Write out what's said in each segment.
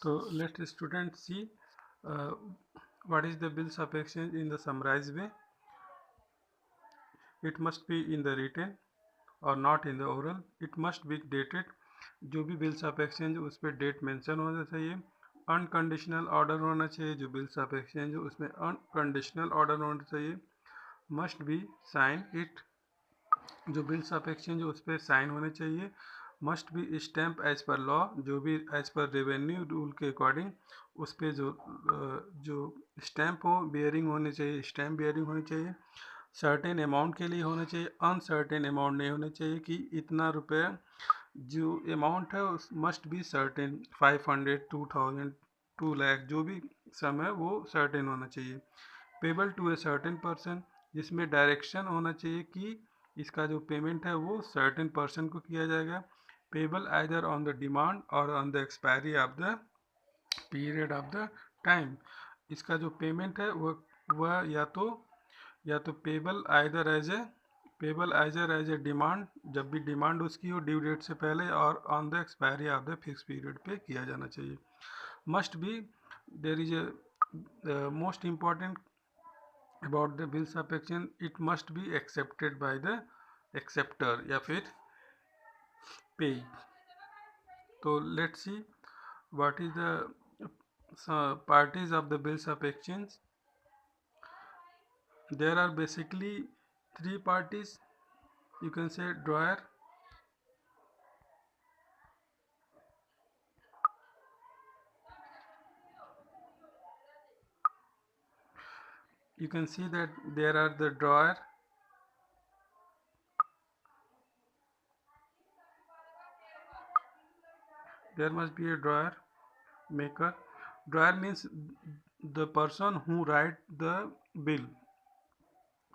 So let students see uh, what is the bills of exchange in the summarized way. It must be in the written और not in the oral. It must be dated. जो भी bills of exchange उस पर date mention होना चाहिए. Unconditional order होना चाहिए. जो बिल्स ऑफ एक्सचेंज उसमें अनकंडीशनल ऑर्डर होना चाहिए. Must be sign it. जो बिल्स ऑफ एक्सचेंज उस पर साइन होने चाहिए. Must be stamp as per law. जो भी एज पर रेवेन्यू रूल के अकॉर्डिंग उस पर जो स्टैम्प हो बियरिंग होनी चाहिए. स्टैम्प बियरिंग होनी चाहिए. सर्टेन अमाउंट के लिए होना चाहिए. अनसर्टेन अमाउंट नहीं होना चाहिए कि इतना रुपये. जो अमाउंट है उस मस्ट बी सर्टेन. 500, 2000, 2 लाख जो भी सम है वो सर्टेन होना चाहिए. Payable to a certain person. जिसमें डायरेक्शन होना चाहिए कि इसका जो पेमेंट है वो सर्टेन पर्सन को किया जाएगा. Payable either on the demand और on the expiry of the period of the time. इसका जो पेमेंट है वह या तो payable either as a demand. जब भी डिमांड उसकी हो ड्यू डेट से पहले और on the expiry of the fix period पे किया जाना चाहिए. Must be there is a most important about the bills of exchange. It must be accepted by the acceptor या फिर पे. तो let's see what is the parties of the bills of exchange. There are basically 3 parties. You can say drawer, you can see that there are the drawer, there must be a drawer maker. Drawer means the person who write the bill,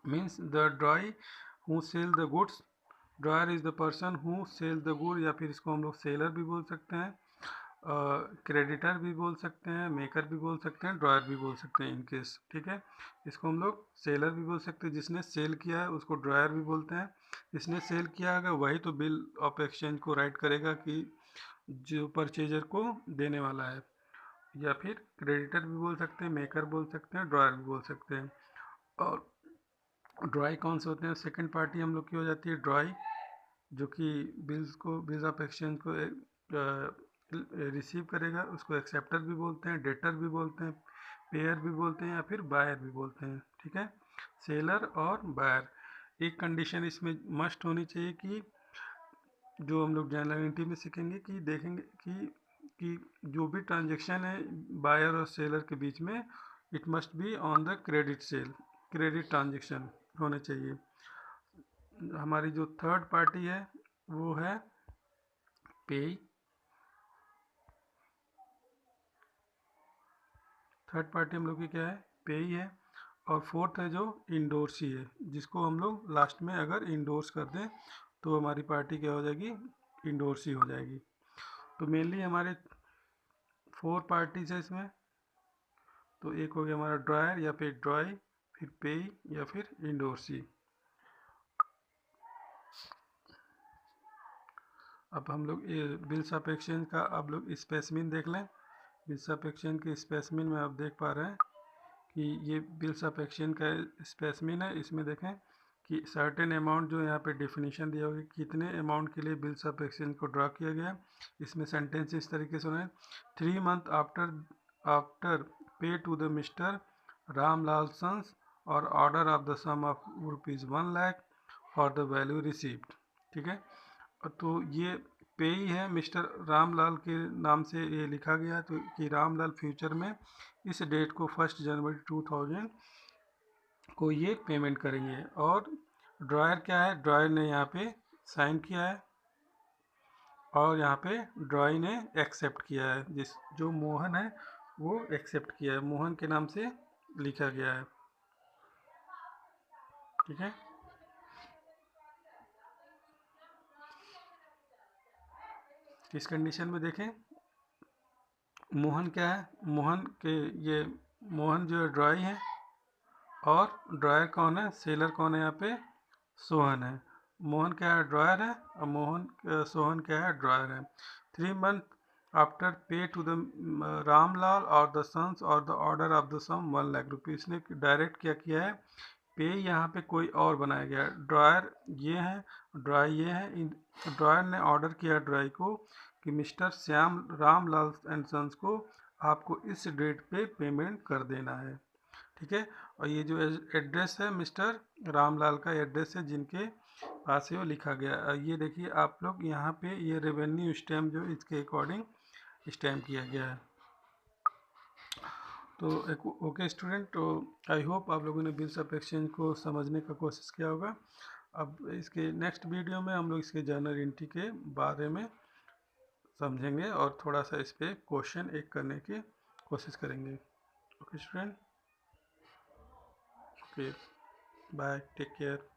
means the drawee who sell the goods. Drawer is the person who sell the good, या फिर इसको हम लोग seller भी बोल सकते हैं, creditor भी बोल सकते हैं, मेकर भी बोल सकते हैं, ड्रॉयर भी बोल सकते हैं इन केस. ठीक है, इसको हम लोग सेलर भी बोल सकते हैं. जिसने सेल किया है उसको ड्रॉयर भी बोलते हैं. जिसने सेल किया है वही तो बिल ऑफ एक्सचेंज को राइट करेगा कि जो परचेजर को देने वाला है. या फिर क्रेडिटर भी बोल सकते हैं, मेकर बोल सकते हैं, ड्रॉयर भी बोल सकते हैं. और ड्रॉई कौन से होते हैं? सेकंड पार्टी हम लोग की हो जाती है ड्रॉई, जो कि बिल्स ऑफ एक्सचेंज को रिसीव करेगा. उसको एक्सेप्टर भी बोलते हैं, डेटर भी बोलते हैं, पेयर भी बोलते हैं, या फिर बायर भी बोलते हैं. ठीक है, सेलर और बायर. एक कंडीशन इसमें मस्ट होनी चाहिए कि जो हम लोग जनरल एंट्री में सीखेंगे कि देखेंगे कि जो भी ट्रांजेक्शन है बायर और सेलर के बीच में, it must be on the credit transaction होने चाहिए. हमारी जो थर्ड पार्टी है वो है पे. थर्ड पार्टी हम लोग की क्या है? पे ही है. और फोर्थ है जो इंडोर्सी है, जिसको हम लोग लास्ट में अगर इंडोर्स कर दें तो हमारी पार्टी क्या हो जाएगी? इंडोर्सी हो जाएगी. तो मेनली हमारे 4 पार्टीज है इसमें. तो एक हो गया हमारा ड्रॉयर या फिर ड्रॉई, फिर पे या फिर इंडोर्सी. अब हम लोग बिल्स ऑफ एक्सचेंज का अब लोग स्पेसिमिन देख लें. बिल्स ऑफ एक्सचेंज के स्पेसिमिन में आप देख पा रहे हैं कि ये बिल्स ऑफ एक्सचेंज का स्पेसिमिन है. इसमें देखें कि सर्टेन अमाउंट जो यहाँ पे डेफिनेशन दिया होगा कितने अमाउंट के लिए बिल्स ऑफ एक्सचेंज को ड्रा किया गया. इसमें सेंटेंस इस तरीके से होना है. 3 months after pay to the mister Ramlal sons और order of the sum of ₹1 lakh for the value received. ठीक है, तो ये पे ही है. मिस्टर रामलाल के नाम से ये लिखा गया तो कि रामलाल फ्यूचर में इस डेट को 1 जनवरी 2000 को ये पेमेंट करेंगे. और ड्रॉयर क्या है? ड्रॉयर ने यहाँ पे साइन किया है और यहाँ पे ड्रॉई ने एक्सेप्ट किया है. जो मोहन है वो एक्सेप्ट किया है, मोहन के नाम से लिखा गया है. ठीक है, इस कंडीशन में देखें मोहन क्या है? मोहन जो है ड्रॉई है, और ड्रॉयर कौन है? सेलर कौन है यहाँ पे? सोहन है. मोहन क्या है? ड्रॉयर है. और सोहन क्या है? ड्रॉयर है. 3 months after pay to the Ramlal और द सन्स और द ऑर्डर ऑफ द सम 1 लाख रुपये। इसने डायरेक्ट क्या किया है, पे यहाँ पे कोई और बनाया गया है। ड्रायर ये है, ड्राई ये है। ड्रायर ने ऑर्डर किया ड्राई को कि mister Shyam Ramlal and sons को आपको इस डेट पे पेमेंट कर देना है, ठीक है। और ये जो एड्रेस है मिस्टर रामलाल का एड्रेस है जिनके पास है वो लिखा गया है। ये देखिए आप लोग यहाँ पे ये रेवेन्यू स्टैम्प जो इसके अकॉर्डिंग स्टैम्प किया गया है। तो ओके स्टूडेंट, तो आई होप आप लोगों ने बिल्स ऑफ एक्सचेंज को समझने का कोशिश किया होगा। अब इसके नेक्स्ट वीडियो में हम लोग इसके जर्नल एंट्री के बारे में समझेंगे और थोड़ा सा इस पर क्वेश्चन एक करने की कोशिश करेंगे। Okay student, okay, bye, take care.